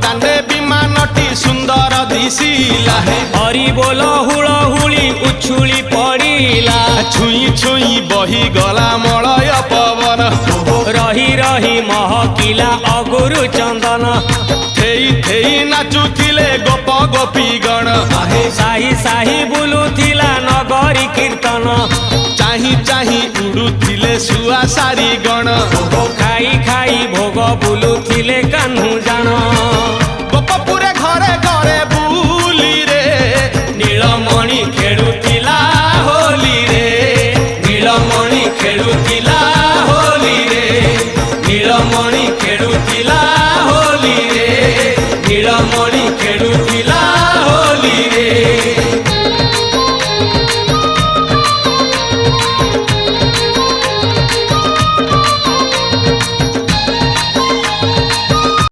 दाने विमानटी सुंदर दिशिला हरि बोल हुलहुली उछुली पड़िला छुई छुई बही गला मलय पवन रही रही महकिला अगुरु चंदन थेई थेई नाचुथिले गोप गोपीगण साही साही बुलुथिला नगरी कीर्तन चाही चाही उड़ुथिले सुआ सारी गण खाई खाई भोग बुलुथिले कान्हू जान गोपपुरे घरे घरे बुली रे नीलमणि खेलुथिला होली रे नीलमणि खेलुथिला होली रे नीलमणि खेलुथिला होली रे नीलमणि